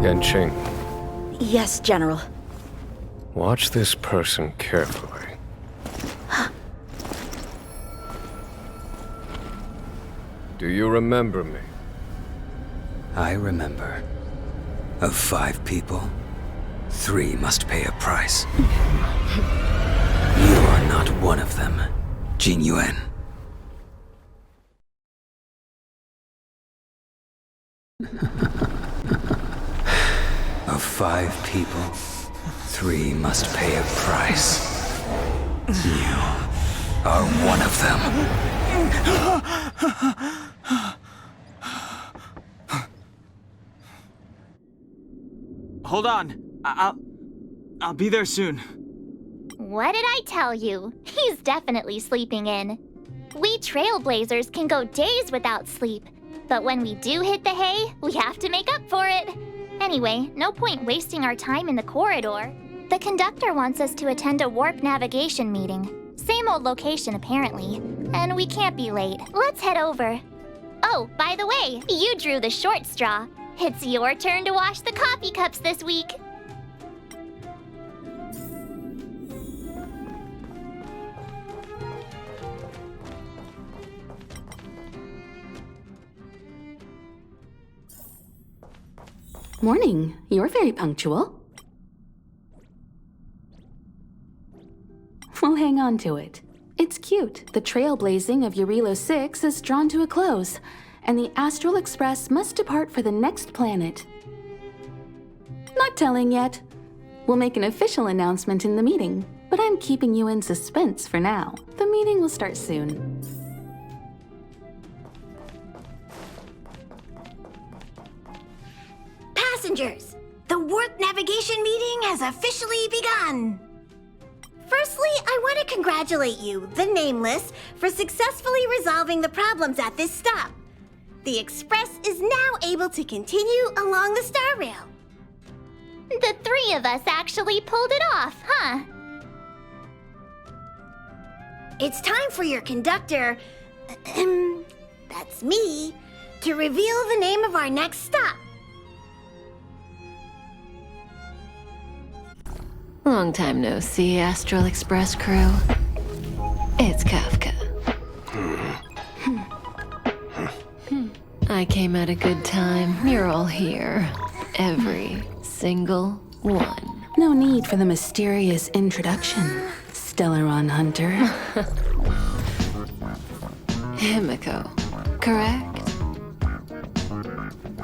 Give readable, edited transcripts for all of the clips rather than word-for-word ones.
Yanqing, Yes, General. watch this person carefully. Do you remember me? I remember. Of 5 people, 3 must pay a price. You are not one of them, Jin Yuan. Of 5 people, 3 must pay a price. You are one of them. Hold on. I'll be there soon. What did I tell you? He's definitely sleeping in. We trailblazers can go days without sleep, but when we do hit the hay, we have to make up for it. Anyway, no point wasting our time in the corridor. The conductor wants us to attend a warp navigation meeting. Same old location, apparently. And we can't be late. Let's head over. Oh, by the way, you drew the short straw. It's your turn to wash the coffee cups this week. Morning. You're very punctual. We'll hang on to it. It's cute. The trailblazing of Eurilo 6 is drawn to a close, and the Astral Express must depart for the next planet. Not telling yet. We'll make an official announcement in the meeting, but I'm keeping you in suspense for now. The meeting will start soon. Passengers, the warp navigation meeting has officially begun. Firstly, I want to congratulate you, the Nameless, for successfully resolving the problems at this stop. The Express is now able to continue along the Star Rail. The 3 of us actually pulled it off, huh? It's time for your conductor, that's me, to reveal the name of our next stop. Long time no see, Astral Express crew. It's Kafka. I came at a good time. You're all here. Every single one. No need for the mysterious introduction, Stellaron Hunter. Himiko, correct?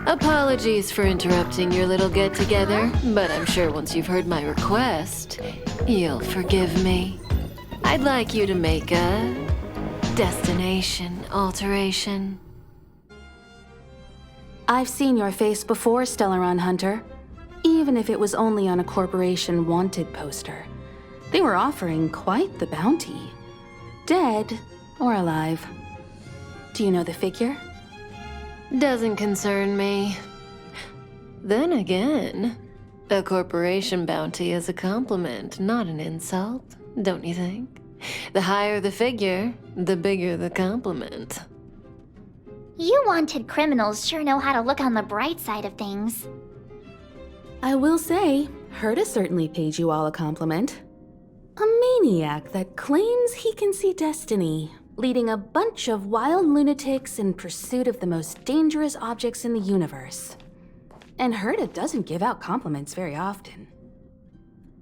Apologies for interrupting your little get-together, but I'm sure once you've heard my request, you'll forgive me. I'd like you to make a destination alteration. I've seen your face before, Stellaron Hunter. Even if it was only on a corporation wanted poster. They were offering quite the bounty. Dead or alive. Do you know the figure? Doesn't concern me. Then again, a corporation bounty is a compliment, not an insult, don't you think? The higher the figure, the bigger the compliment. You wanted criminals sure know how to look on the bright side of things. I will say, Herta certainly paid you all a compliment. A maniac that claims he can see destiny, leading a bunch of wild lunatics in pursuit of the most dangerous objects in the universe. And Herta doesn't give out compliments very often.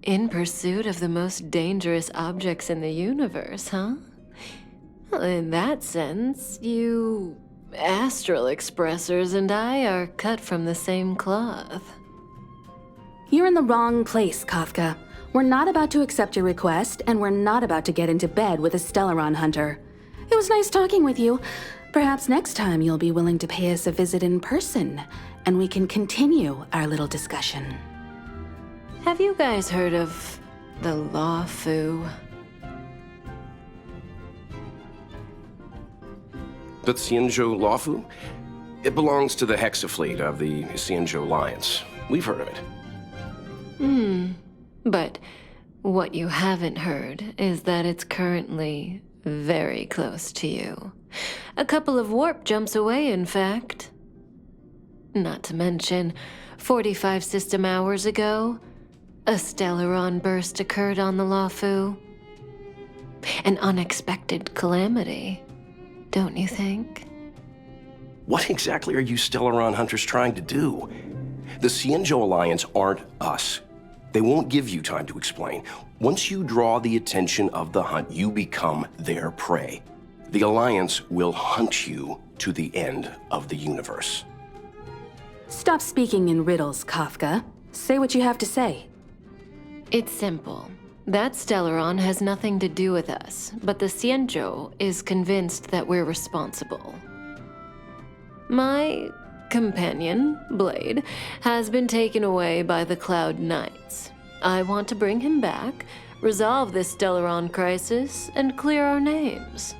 In pursuit of the most dangerous objects in the universe, huh? Well, in that sense, you Astral Expressers and I are cut from the same cloth. You're in the wrong place, Kafka. We're not about to accept your request, and we're not about to get into bed with a Stellaron Hunter. It was nice talking with you. Perhaps next time you'll be willing to pay us a visit in person, and we can continue our little discussion. Have you guys heard of the luofu? The Xianzhou luofu? It belongs to the Hexafleet of the Xianzhou Alliance. We've heard of it. But what you haven't heard is that it's currently very close to you. A couple of warp jumps away, in fact. Not to mention, 45 system hours ago, a Stellaron burst occurred on the luofu. An unexpected calamity, don't you think? What exactly are you Stellaron hunters trying to do? The Xianzhou Alliance aren't us. They won't give you time to explain. Once you draw the attention of the hunt, you become their prey. The Alliance will hunt you to the end of the universe. Stop speaking in riddles, Kafka. Say what you have to say. It's simple. That Stellaron has nothing to do with us, but the Xianzhou is convinced that we're responsible. My companion, Blade, has been taken away by the Cloud Knights. I want to bring him back, resolve this Stellaron crisis, and clear our names.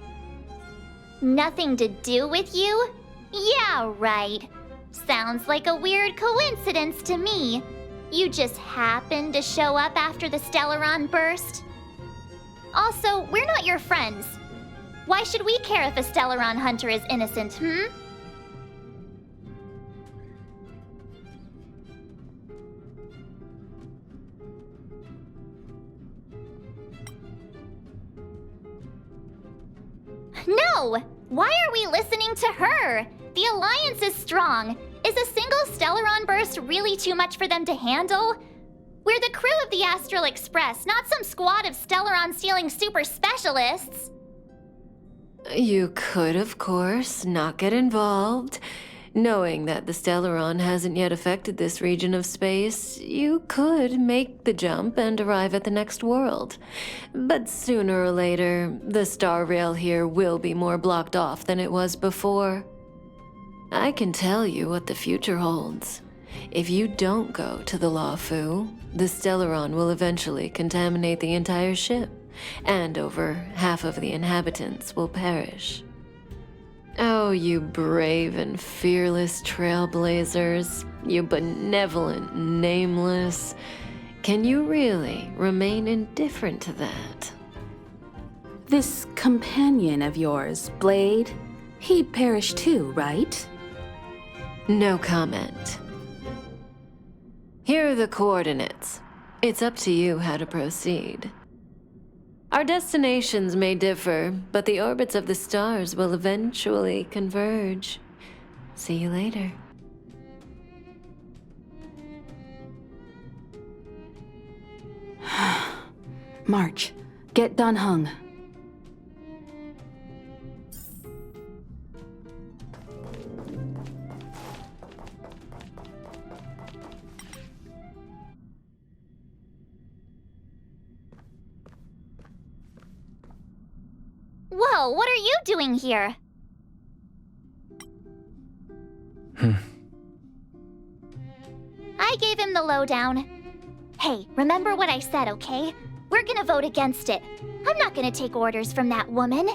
Nothing to do with you? Yeah, right. Sounds like a weird coincidence to me. You just happened to show up after the Stellaron burst? Also, we're not your friends. Why should we care if a Stellaron hunter is innocent, No! Why are we listening to her? The Alliance is strong. Is a single Stellaron burst really too much for them to handle? We're the crew of the Astral Express, not some squad of Stellaron-stealing super specialists. You could, of course, not get involved. Knowing that the Stellaron hasn't yet affected this region of space, you could make the jump and arrive at the next world. But sooner or later, the Star Rail here will be more blocked off than it was before. I can tell you what the future holds. If you don't go to the luofu, the Stellaron will eventually contaminate the entire ship, and over half of the inhabitants will perish. Oh, you brave and fearless trailblazers, you benevolent nameless. Can you really remain indifferent to that? This companion of yours, Blade, he perished too, right? No comment. Here are the coordinates. It's up to you how to proceed. Our destinations may differ, but the orbits of the stars will eventually converge. See you later. March, get Dan Heng. Whoa, what are you doing here? I gave him the lowdown. Hey, remember what I said, okay? We're gonna vote against it. I'm not gonna take orders from that woman.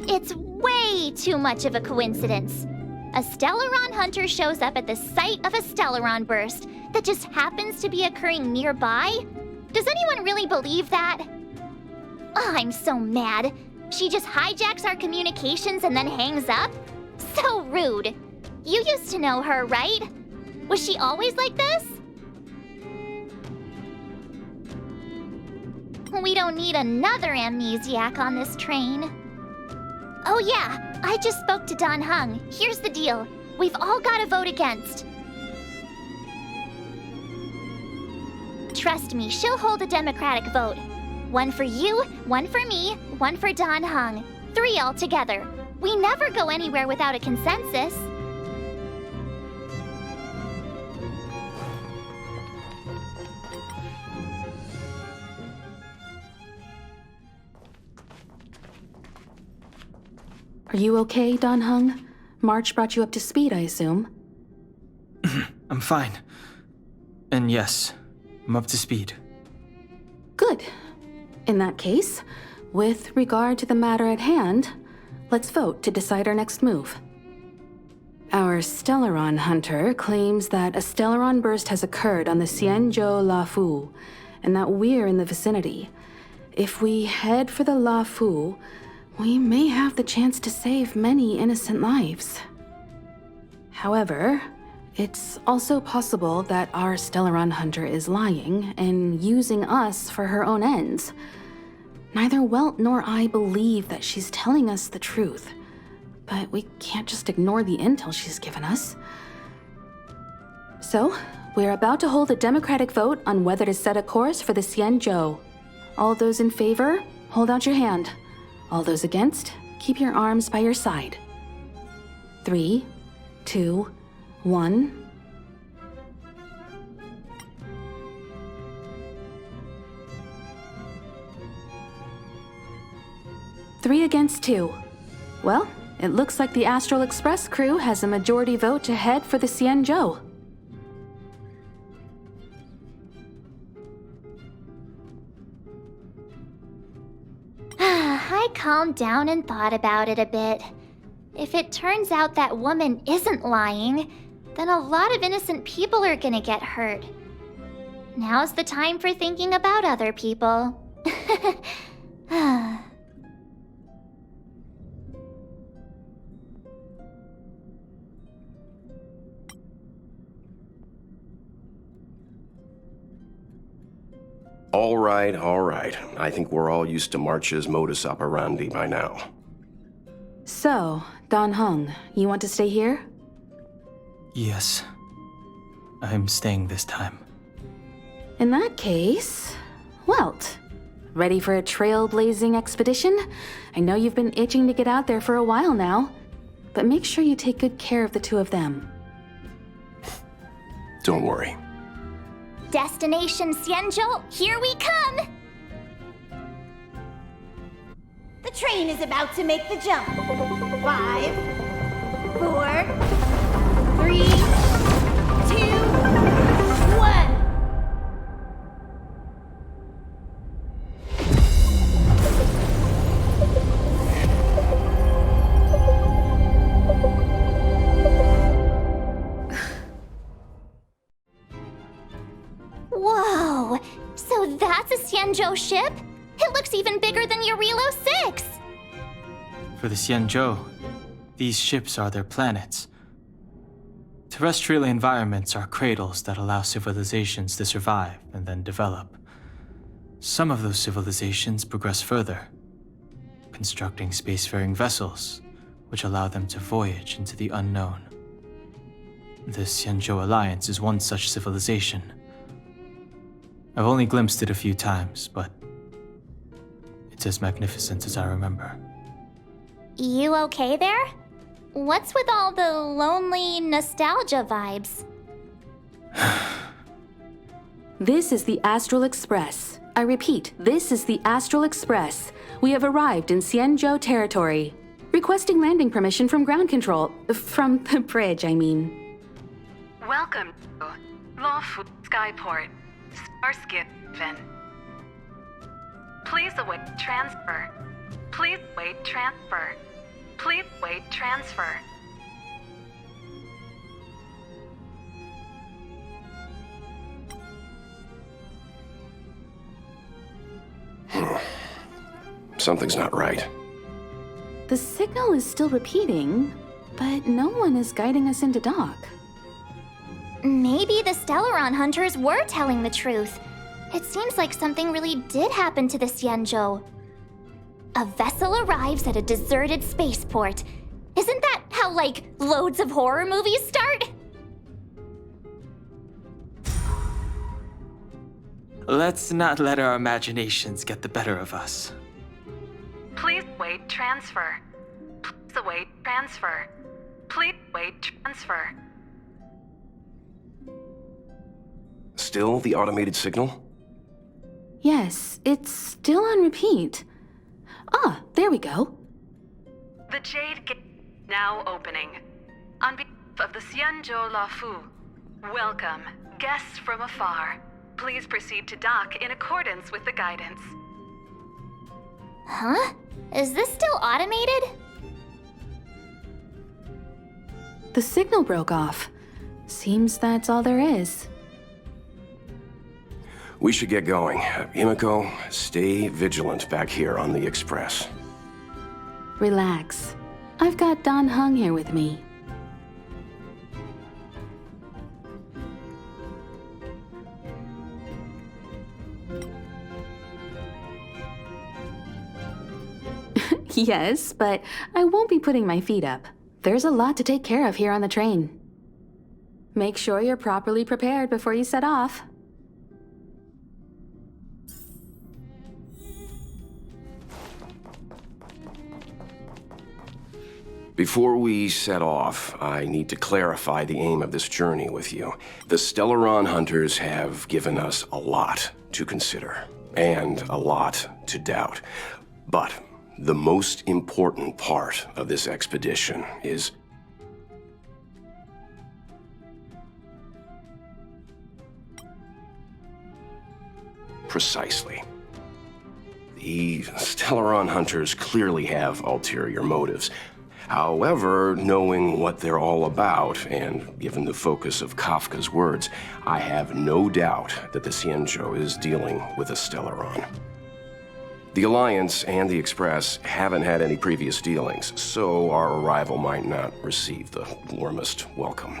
It's way too much of a coincidence. A Stellaron hunter shows up at the site of a Stellaron burst that just happens to be occurring nearby? Does anyone really believe that? Oh, I'm so mad. She just hijacks our communications and then hangs up? So rude. You used to know her, right? Was she always like this? We don't need another amnesiac on this train. Oh yeah, I just spoke to Dan Heng. Here's the deal. We've all got to vote against. Trust me, she'll hold a democratic vote. One for you, one for me, one for Dan Heng. 3 altogether. We never go anywhere without a consensus. Are you okay, Dan Heng? March brought you up to speed, I assume. I'm fine. And yes, I'm up to speed. Good. In that case, with regard to the matter at hand, let's vote to decide our next move. Our Stellaron hunter claims that a Stellaron burst has occurred on the Xianzhou luofu, and that we're in the vicinity. If we head for the luofu, we may have the chance to save many innocent lives. However, it's also possible that our Stellaron hunter is lying and using us for her own ends. Neither Welt nor I believe that she's telling us the truth, but we can't just ignore the intel she's given us. So, we're about to hold a democratic vote on whether to set a course for the Xianzhou. All those in favor, hold out your hand. All those against, keep your arms by your side. 3, 2, 1. Three against 2. Well, it looks like the Astral Express crew has a majority vote to head for the Xianzhou. I calmed down and thought about it a bit. If it turns out that woman isn't lying, then a lot of innocent people are gonna get hurt. Now's the time for thinking about other people. All right, all right. I think we're all used to March's modus operandi by now. So, Dan Heng, you want to stay here? Yes. I'm staying this time. In that case, Welt, ready for a trailblazing expedition? I know you've been itching to get out there for a while now, but make sure you take good care of the two of them. Don't worry. Destination Xianzhou, here we come! The train is about to make the jump. 5, 4, 3, 2, 1. Whoa! So that's a Xianzhou ship? It looks even bigger than Eurilo 6! For the Xianzhou, these ships are their planets. Terrestrial environments are cradles that allow civilizations to survive and then develop. Some of those civilizations progress further, constructing spacefaring vessels, which allow them to voyage into the unknown. The Xianzhou Alliance is one such civilization. I've only glimpsed it a few times, but it's as magnificent as I remember. You okay there? What's with all the lonely nostalgia vibes? This is the Astral Express. I repeat, this is the Astral Express. We have arrived in Xianzhou territory. Requesting landing permission from ground control. From the bridge, I mean. Welcome to luofu Skyport, Starskin. Please await transfer. Please wait transfer. Please wait transfer. Something's not right. The signal is still repeating, but no one is guiding us into dock. Maybe the Stellaron hunters were telling the truth. It seems like something really did happen to the Xianzhou. A vessel arrives at a deserted spaceport. Isn't that how, like, loads of horror movies start? Let's not let our imaginations get the better of us. Please wait transfer. Please await transfer. Please wait transfer. Still the automated signal? Yes, it's still on repeat. Ah, there we go. The Jade Gate now opening. On behalf of the Xianzhou luofu, welcome, guests from afar. Please proceed to dock in accordance with the guidance. Huh? Is this still automated? The signal broke off. Seems that's all there is. We should get going. Himiko, stay vigilant back here on the Express. Relax. I've got Don Hung here with me. Yes, but I won't be putting my feet up. There's a lot to take care of here on the train. Make sure you're properly prepared before you set off. Before we set off, I need to clarify the aim of this journey with you. The Stellaron hunters have given us a lot to consider, and a lot to doubt. But the most important part of this expedition is precisely. The Stellaron hunters clearly have ulterior motives. However, knowing what they're all about, and given the focus of Kafka's words, I have no doubt that the Xianzhou is dealing with a Stellaron. The Alliance and the Express haven't had any previous dealings, so our arrival might not receive the warmest welcome.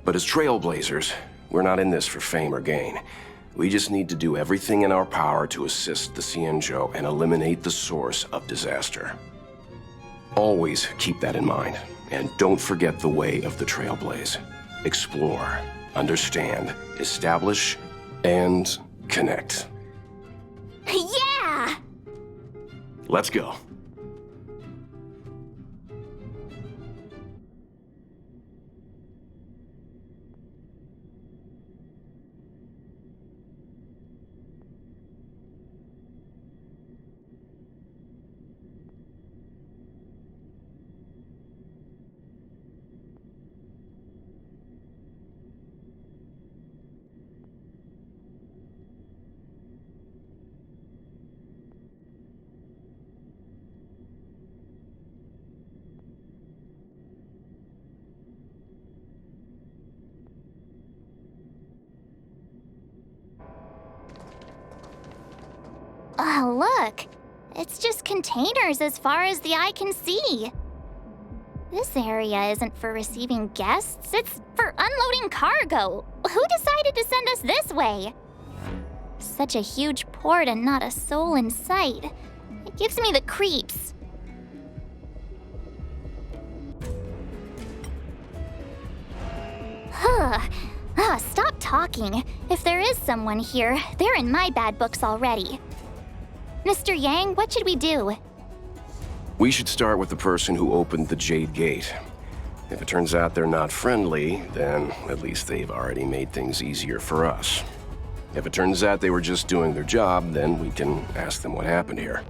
But as trailblazers, we're not in this for fame or gain. We just need to do everything in our power to assist the Xianzhou and eliminate the source of disaster. Always keep that in mind, and don't forget the way of the Trailblaze. Explore, understand, establish, and connect. Yeah! Let's go. Oh, look. It's just containers as far as the eye can see. This area isn't for receiving guests, it's for unloading cargo. Who decided to send us this way? Such a huge port and not a soul in sight. It gives me the creeps. Stop talking. If there is someone here, they're in my bad books already. Mr. Yang, what should we do? We should start with the person who opened the Jade Gate. If it turns out they're not friendly, then at least they've already made things easier for us. If it turns out they were just doing their job, then we can ask them what happened here.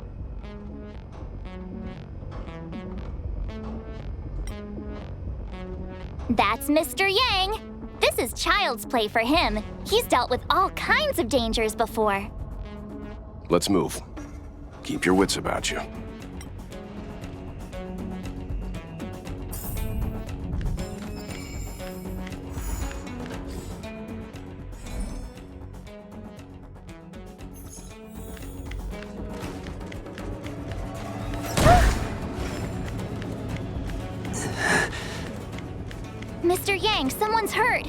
That's Mr. Yang. This is child's play for him. He's dealt with all kinds of dangers before. Let's move. Keep your wits about you. Mr. Yang, someone's hurt.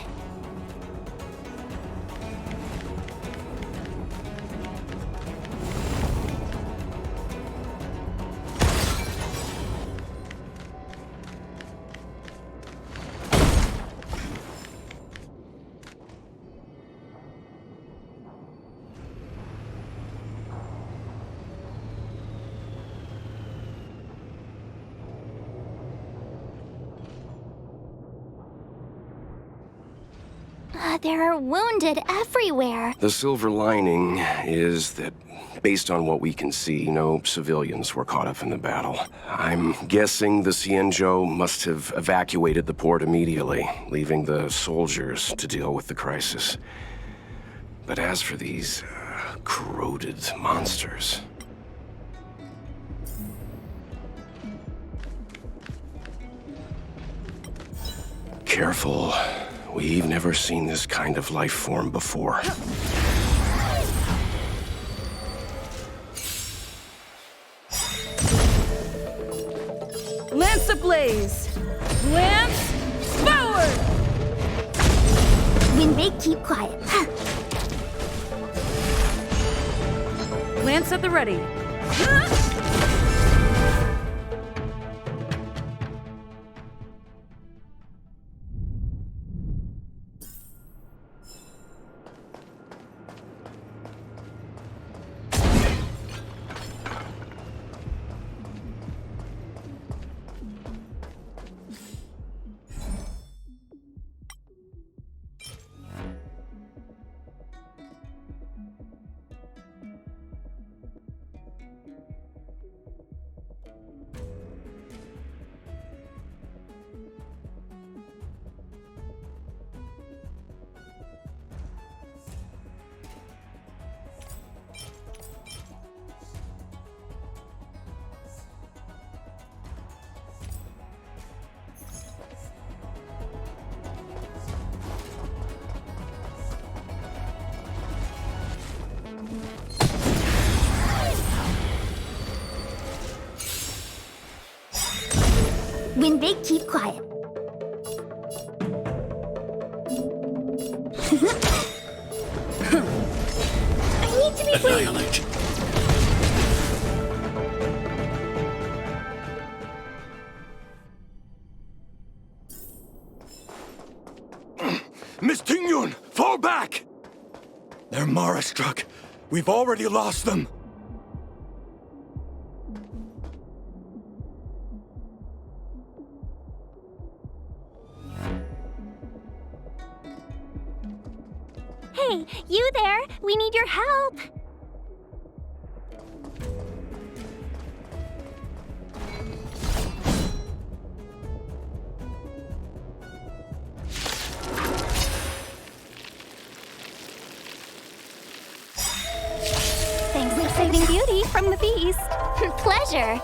There are wounded everywhere. The silver lining is that, based on what we can see, no civilians were caught up in the battle. I'm guessing the Xianzhou must have evacuated the port immediately, leaving the soldiers to deal with the crisis. But as for these corroded monsters... Careful. We've never seen this kind of life form before. ablaze! Lance, forward! When they keep quiet. Lance at the ready. When they keep quiet. I need to be Annihilate. Miss Tingyun, fall back! They're Mara struck. We've already lost them. Hey, you there! We need your help! Thanks for saving Beauty from the beast. Pleasure.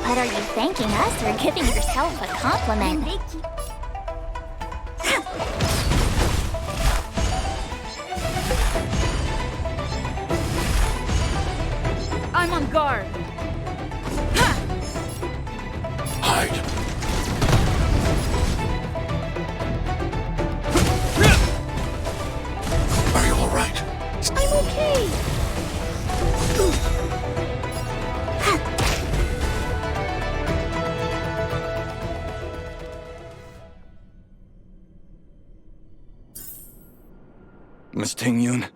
But are you thanking us or giving yourself a compliment? When they keep... I'm on guard. Hide. Are you all right? I'm okay! Miss Tingyun,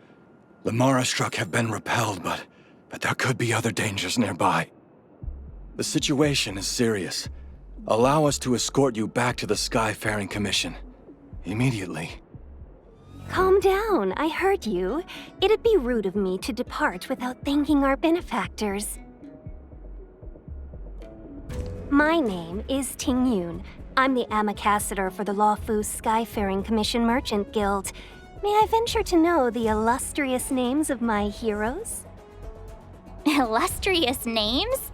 the Mara struck have been repelled, but there could be other dangers nearby. The situation is serious. Allow us to escort you back to the Skyfaring Commission. Immediately. Calm down, I heard you. It'd be rude of me to depart without thanking our benefactors. My name is Tingyun. I'm the ambassador for the luofu Skyfaring Commission Merchant Guild. May I venture to know the illustrious names of my heroes? Illustrious names?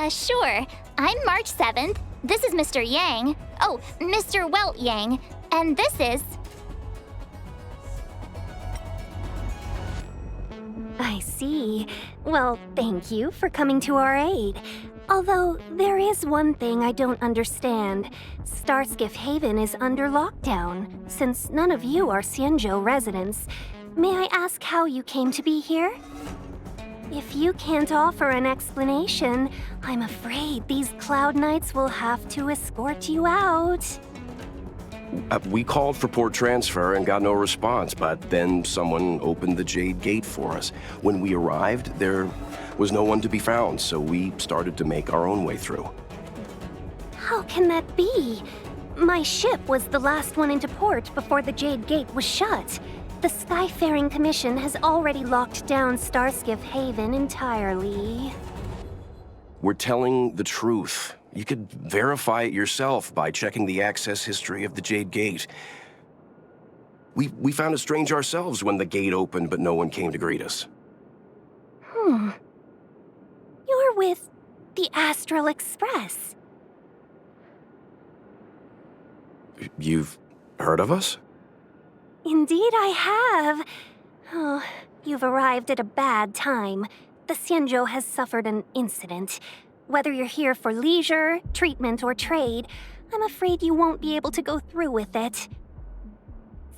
Sure. I'm March 7th. This is Mr. Yang. Oh, Mr. Welt Yang. And this is... I see. Well, thank you for coming to our aid. Although, there is one thing I don't understand. Starskiff Haven is under lockdown. Since none of you are Xianzhou residents, may I ask how you came to be here? If you can't offer an explanation, I'm afraid these Cloud Knights will have to escort you out. We called for port transfer and got no response, but then someone opened the Jade Gate for us. When we arrived, there was no one to be found, so we started to make our own way through. How can that be? My ship was the last one into port before the Jade Gate was shut. The Skyfaring Commission has already locked down Starskiff Haven entirely. We're telling the truth. You could verify it yourself by checking the access history of the Jade Gate. We found it strange ourselves when the gate opened, but no one came to greet us. You're with the Astral Express. You've heard of us? Indeed I have. Oh, you've arrived at a bad time. The Xianzhou has suffered an incident. Whether you're here for leisure, treatment, or trade, I'm afraid you won't be able to go through with it.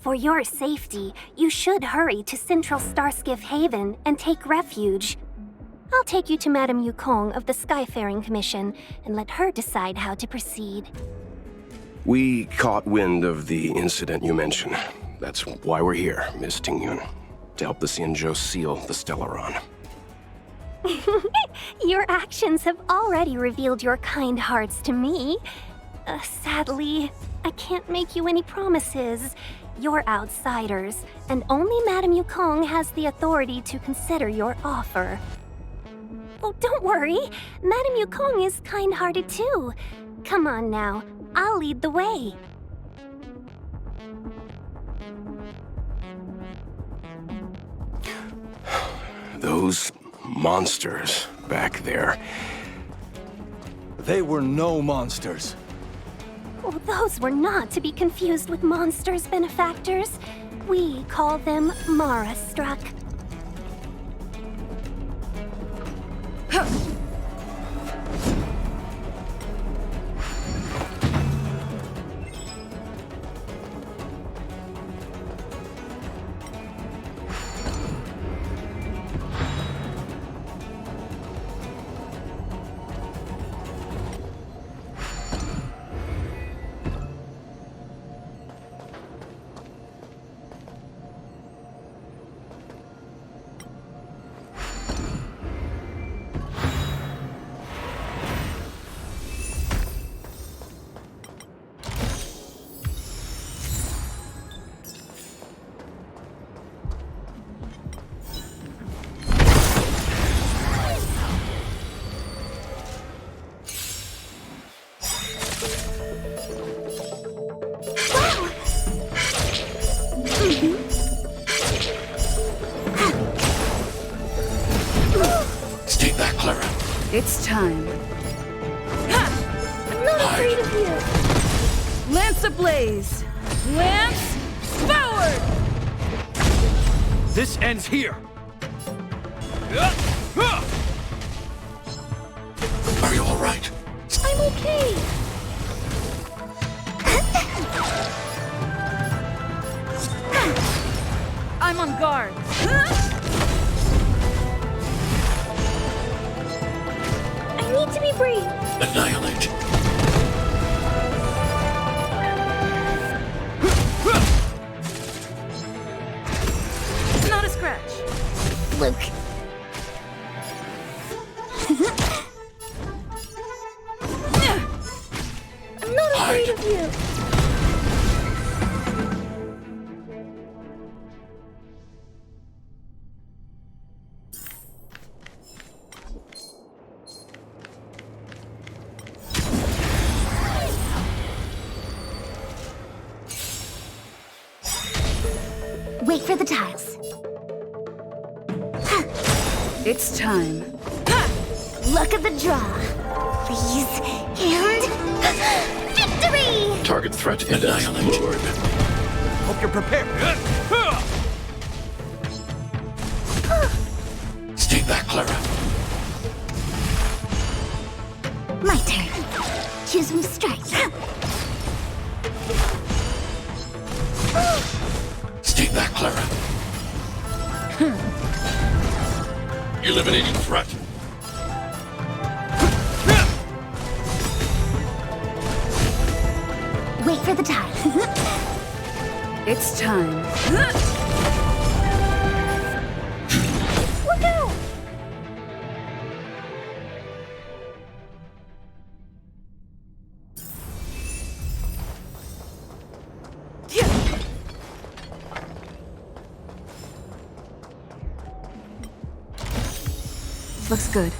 For your safety, you should hurry to Central Starskiff Haven and take refuge. I'll take you to Madame Yukong of the Skyfaring Commission and let her decide how to proceed. We caught wind of the incident you mentioned. That's why we're here, Miss Tingyun, to help the Xianzhou seal the Stellaron. Your actions have already revealed your kind hearts to me. Sadly, I can't make you any promises. You're outsiders, and only Madame Yukong has the authority to consider your offer. Oh, don't worry. Madame Yukong is kind-hearted too. Come on now, I'll lead the way. Those monsters back there. They were no monsters. Oh, those were not to be confused with monsters, benefactors. We call them Mara-struck. Stay back, Clara. It's time. I'm not afraid of you. Lance ablaze! Lance forward! This ends here. Are you all right? I'm okay. I'm on guard. I need to be brave. Annihilate. Not a scratch. Luke. I'm not afraid of you. Wait for the tiles. It's time. Luck of the draw. Please. And... victory! Target threat annihilate. Hope you're prepared. Stay back, Clara. My turn. Choose from strike. Stay back, Clara. Eliminating threat. Wait for the tile. It's time. Look out! Looks good.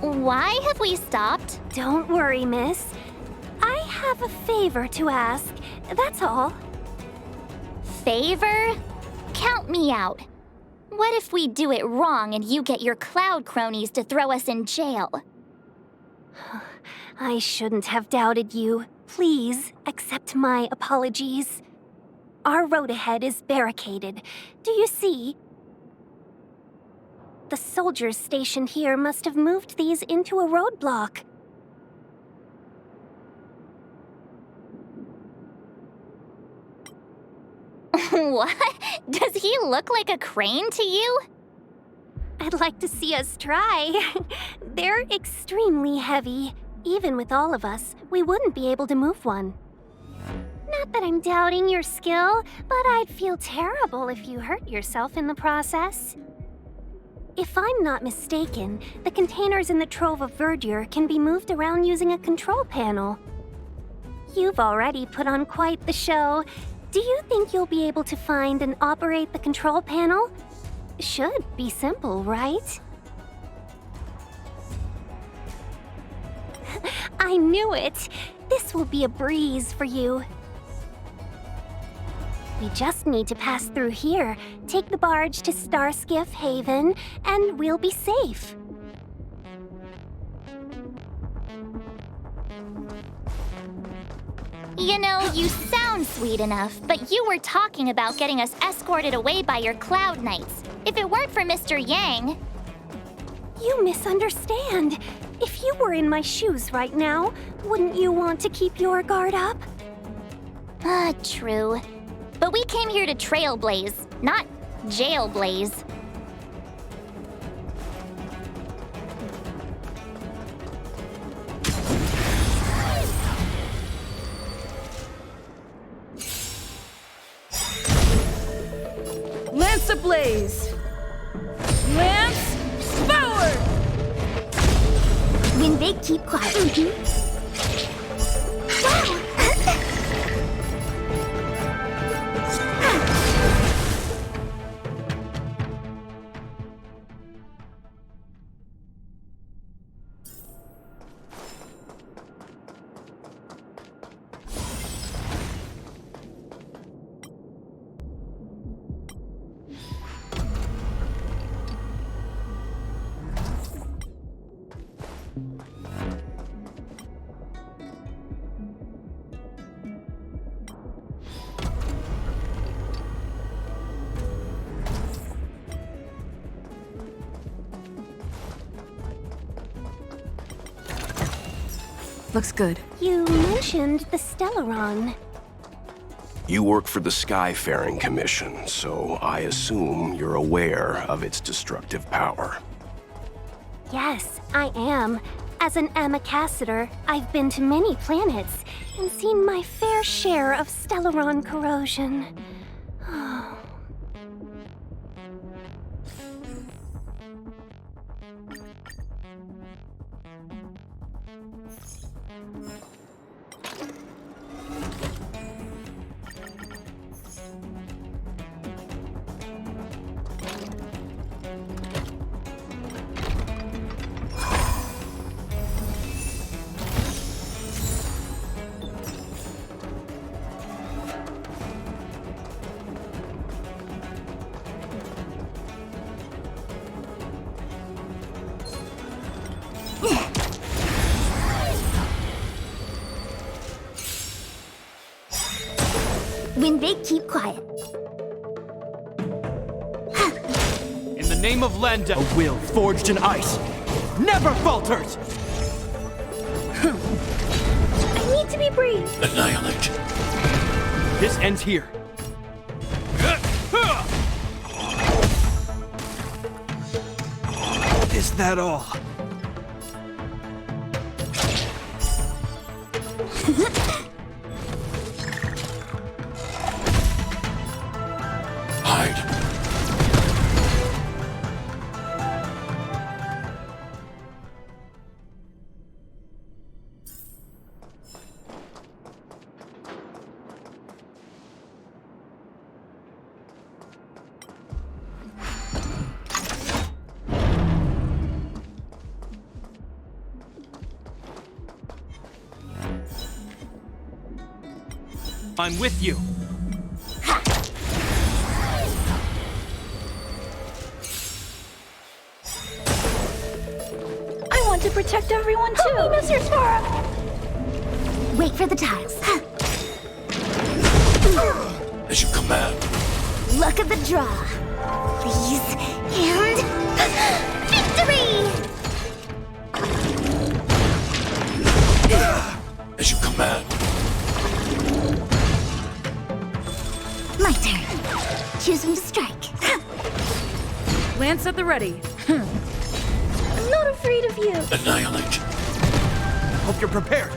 Why have we stopped? Don't worry, miss. I have a favor to ask, that's all. Favor? Count me out. What if we do it wrong and you get your cloud cronies to throw us in jail? I shouldn't have doubted you. Please accept my apologies. Our road ahead is barricaded. Do you see? The soldiers stationed here must have moved these into a roadblock. What? Does he look like a crane to you? I'd like to see us try. They're extremely heavy. Even with all of us, we wouldn't be able to move one. Not that I'm doubting your skill, but I'd feel terrible if you hurt yourself in the process. If I'm not mistaken, the containers in the Trove of Verdure can be moved around using a control panel. You've already put on quite the show. Do you think you'll be able to find and operate the control panel? Should be simple, right? I knew it! This will be a breeze for you. We just need to pass through here, take the barge to Starskiff Haven, and we'll be safe. You know, you sound sweet enough, but you were talking about getting us escorted away by your Cloud Knights. If it weren't for Mr. Yang... You misunderstand. If you were in my shoes right now, wouldn't you want to keep your guard up? True. But we came here to trailblaze, not jailblaze. Lance ablaze! Lance forward! When they keep quiet. Looks good. You mentioned the Stellaron. You work for the Skyfaring Commission, so I assume you're aware of its destructive power. Yes, I am. As an Amicassator, I've been to many planets and seen my fair share of Stellaron corrosion. When they keep quiet. In the name of Lenda, a will forged in ice never falters! I need to be brief. Annihilate. This ends here. Is that all? Hide. I'm with you. I want to protect everyone too. Help me, Mr. Sora! Wait for the tiles. As you command. Luck of the draw. Please. And... victory! As you command. My turn. Choose when to strike. Lance at the ready. I'm not afraid of you. Annihilate. Hope you're prepared.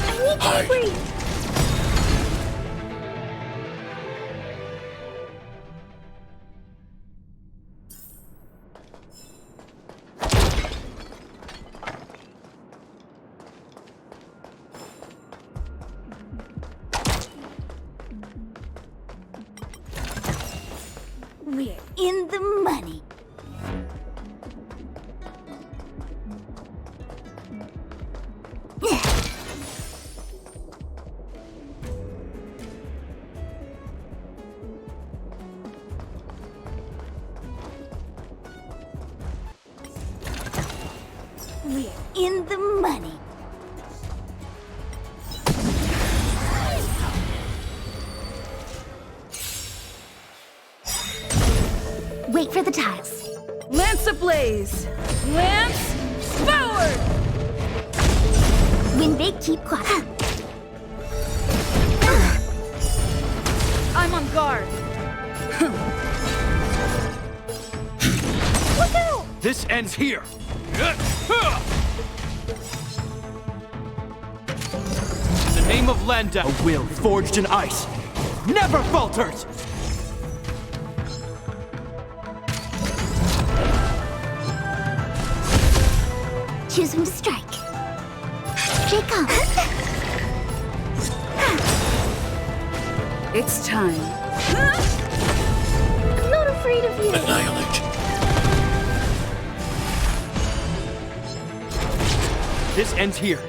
I need to breathe. We're in the money. We're in the money. Wait for the tiles. Lance ablaze. Lance forward. Win big, keep quiet. I'm on guard. Look out! This ends here. In the name of Lenda, a will forged in ice never falters! Choose when to strike. They come. It's time. I'm not afraid of you. Annihilate. This ends here.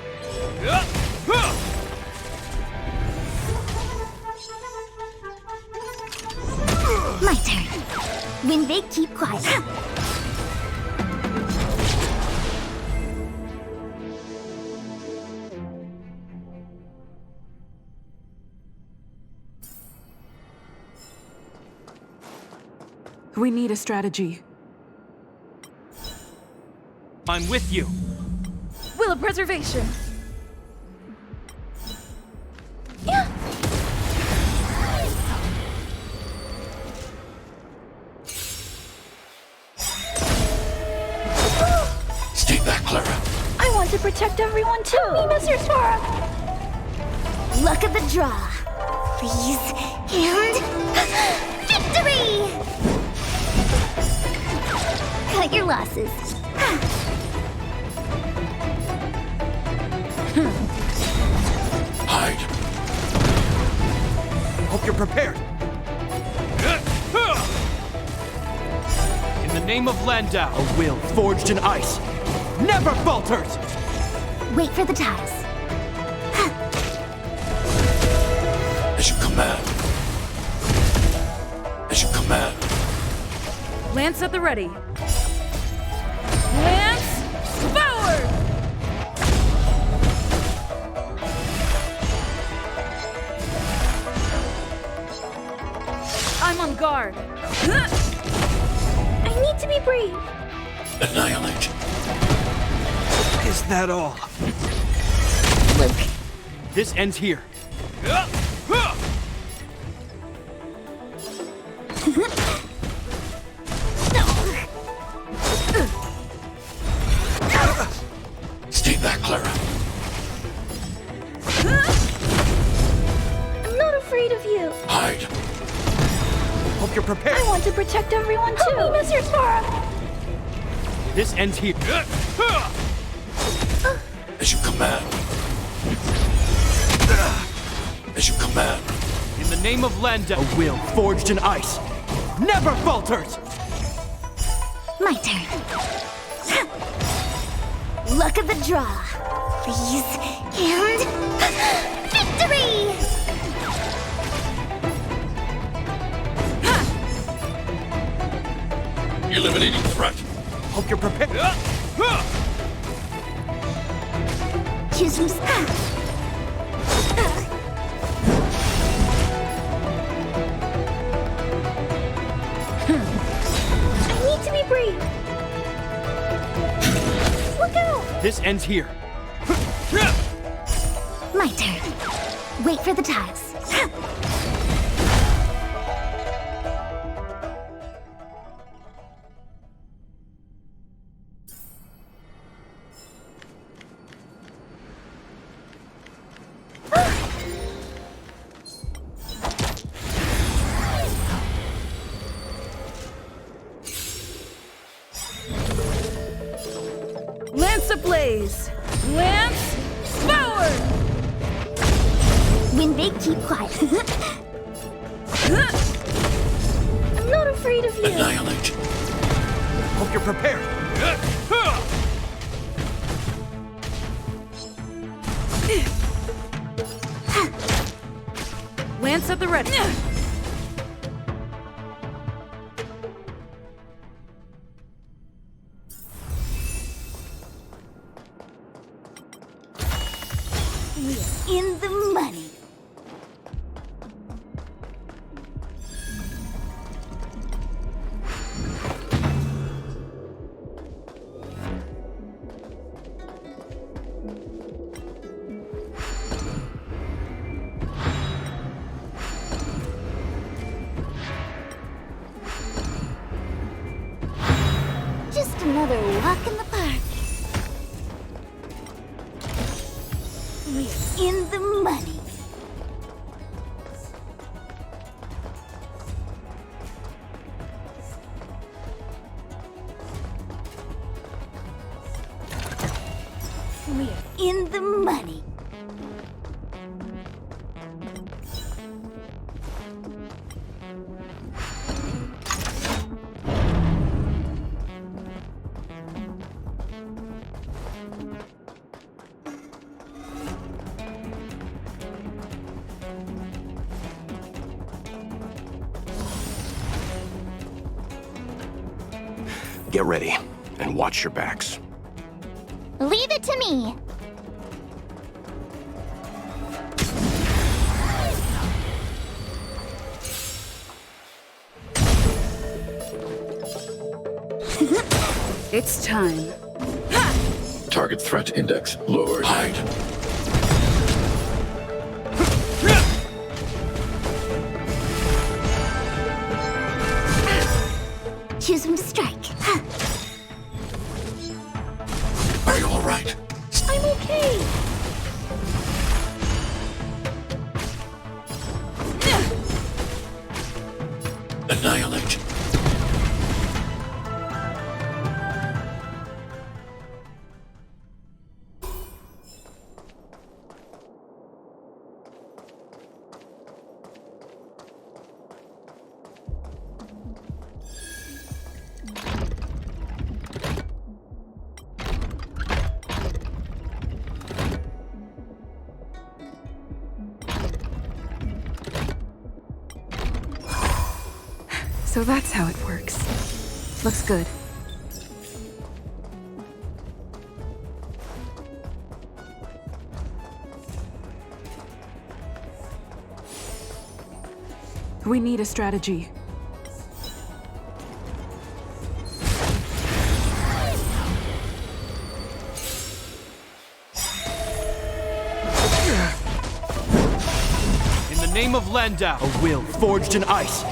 My turn. Win big, keep quiet. We need a strategy. I'm with you. Will of preservation. Stay back, Clara. I want to protect everyone too. Help me, Mr. Sora. Luck of the draw. Please. And... victory! Cut your losses. Hide. Hope you're prepared. In the name of Landau, a will forged in ice never falters! Wait for the tiles. As you command. As you command. Lance at the ready. Lance forward! I'm on guard. I need to be brave. Annihilate. Is that all? Luke. This ends here. Stay back, Clara. I'm not afraid of you. Hide. Hope you're prepared. I want to protect everyone too. Help me, Mr. Spara. This ends here. As you command. As you command. In the name of Lenda, a will forged in ice never falters! My turn. Luck of the draw. Please. And... victory! Eliminating threat. Hope you're prepared. Choose from scratch. I need to be brave. Look out! This ends here. My turn. Wait for the tiles. Lance ablaze! Lance forward! Win big, keep quiet. I'm not afraid of you. Annihilate. Hope you're prepared. Lance at the ready. In the money. Just another walk in the park. We're in the money. We're in the money. Get ready, and watch your backs. Leave it to me. It's time. Target threat index lowered. Hide. Choose from strike. Are you all right? I'm okay. Annihilate. So that's how it works. Looks good. We need a strategy. the name of Landau, a will forged in ice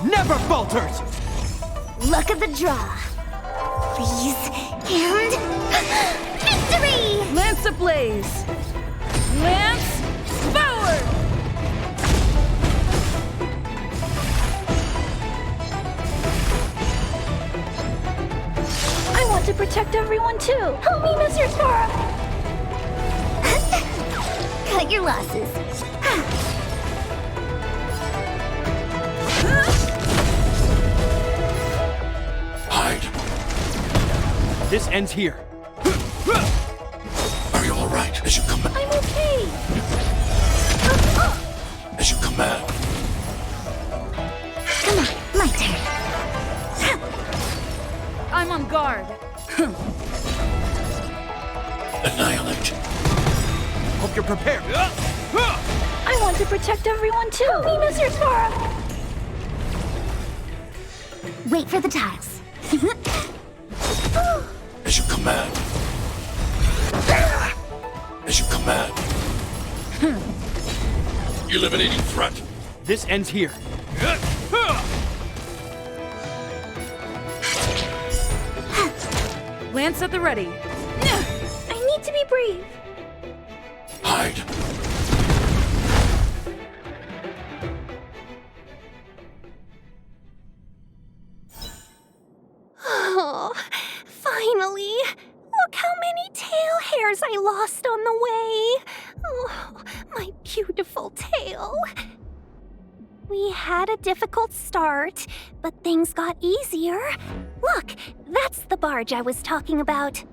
never falters! Luck of the draw. Please, and victory! Lance ablaze! Lance forward! I want to protect everyone too! Help me, Mr. Sora! Cut your losses. Hide. This ends here. Are you all right? As you command. I'm okay. As you command. Come on, my turn. I'm on guard. Annihilate. Hope you're prepared. I want to protect everyone too! Help me, Mr. Sora! Wait for the tiles. As you command. As you command. Eliminating threat. This ends here. Lance at the ready. I need to be brave. Hide. Oh, finally! Look how many tail hairs I lost on the way! Oh, my beautiful tail. We had a difficult start, but things got easier. Look, that's the barge I was talking about.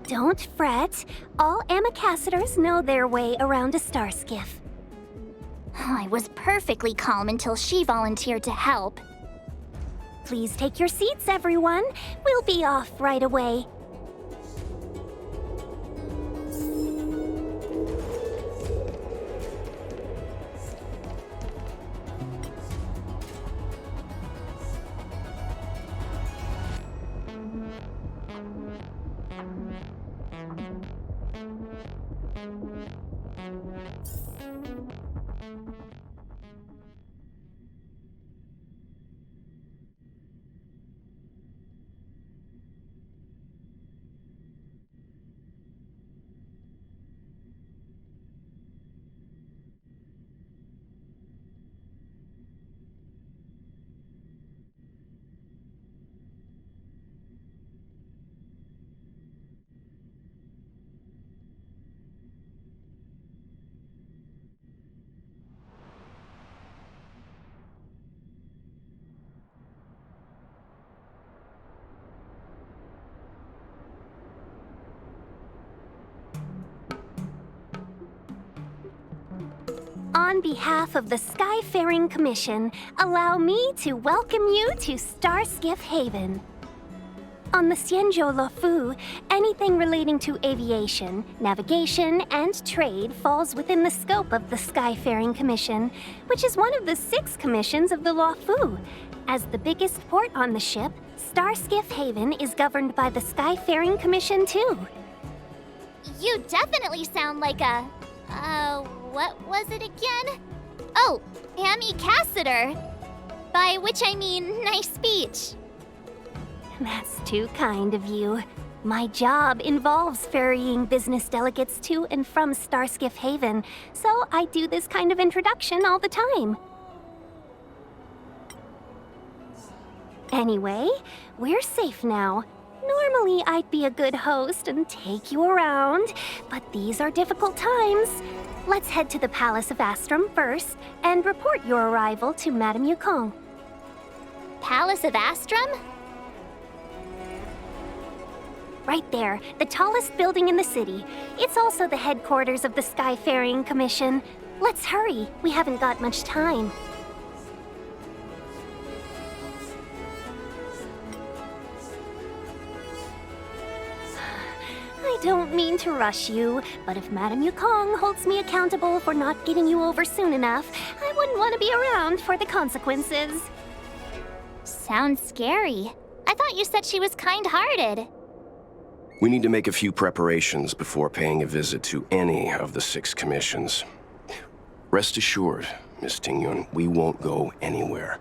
Don't fret. All Amicacetors know their way around a star skiff. I was perfectly calm until she volunteered to help. Please take your seats, everyone. We'll be off right away. On behalf of the Skyfaring Commission, allow me to welcome you to Starskiff Haven. On the Xianzhou luofu, anything relating to aviation, navigation, and trade falls within the scope of the Skyfaring Commission, which is one of the 6 commissions of the luofu. As the biggest port on the ship, Starskiff Haven is governed by the Skyfaring Commission too. You definitely sound like a... what was it again? Oh, Amicaciter. By which I mean nice speech. That's too kind of you. My job involves ferrying business delegates to and from Starskiff Haven, so I do this kind of introduction all the time. Anyway, we're safe now. Normally, I'd be a good host and take you around, but these are difficult times. Let's head to the Palace of Astrum first and report your arrival to Madame Yukong. Palace of Astrum? Right there, the tallest building in the city. It's also the headquarters of the Skyfaring Commission. Let's hurry, we haven't got much time. I don't mean to rush you, but if Madame Yukong holds me accountable for not getting you over soon enough, I wouldn't want to be around for the consequences. Sounds scary. I thought you said she was kind-hearted. We need to make a few preparations before paying a visit to any of the 6 commissions. Rest assured, Miss Tingyun, we won't go anywhere.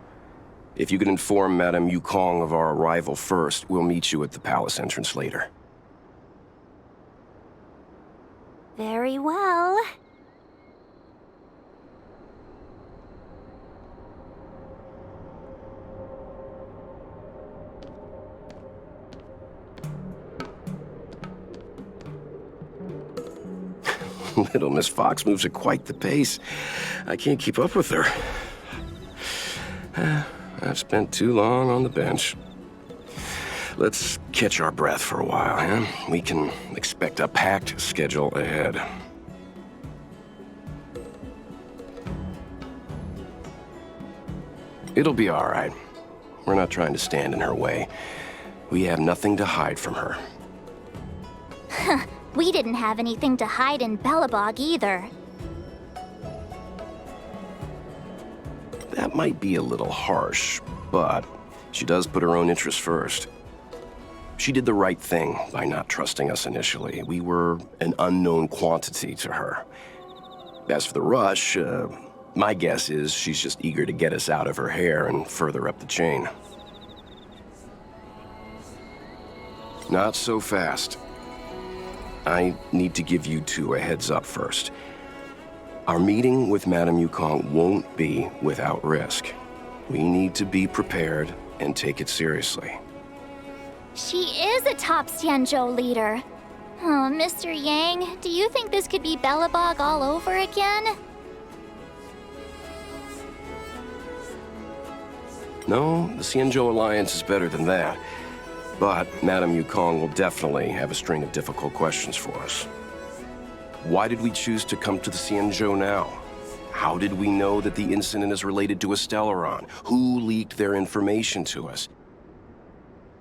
If you could inform Madame Yukong of our arrival first, we'll meet you at the palace entrance later. Very well. Little Miss Fox moves at quite the pace. I can't keep up with her. I've spent too long on the bench. Let's catch our breath for a while, huh? We can expect a packed schedule ahead. It'll be all right. We're not trying to stand in her way. We have nothing to hide from her. We didn't have anything to hide in Belobog either. That might be a little harsh, but she does put her own interests first. She did the right thing by not trusting us initially. We were an unknown quantity to her. As for the rush, my guess is she's just eager to get us out of her hair and further up the chain. Not so fast. I need to give you 2 a heads up first. Our meeting with Madame Yukong won't be without risk. We need to be prepared and take it seriously. She is a top Xianzhou leader. Oh, Mr. Yang, do you think this could be Belobog all over again? No, the Xianzhou Alliance is better than that. But Madame Yukong will definitely have a string of difficult questions for us. Why did we choose to come to the Xianzhou now? How did we know that the incident is related to a Stellaron? Who leaked their information to us?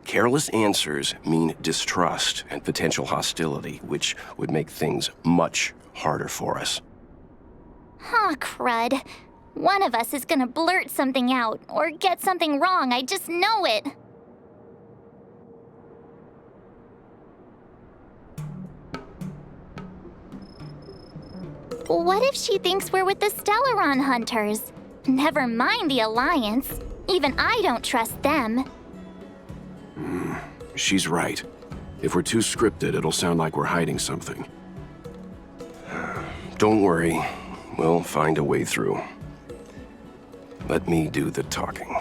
Careless answers mean distrust and potential hostility, which would make things much harder for us. Huh, crud. One of us is gonna blurt something out, or get something wrong, I just know it. What if she thinks we're with the Stellaron hunters? Never mind the Alliance. Even I don't trust them. She's right. If we're too scripted, it'll sound like we're hiding something. Don't worry. We'll find a way through. Let me do the talking.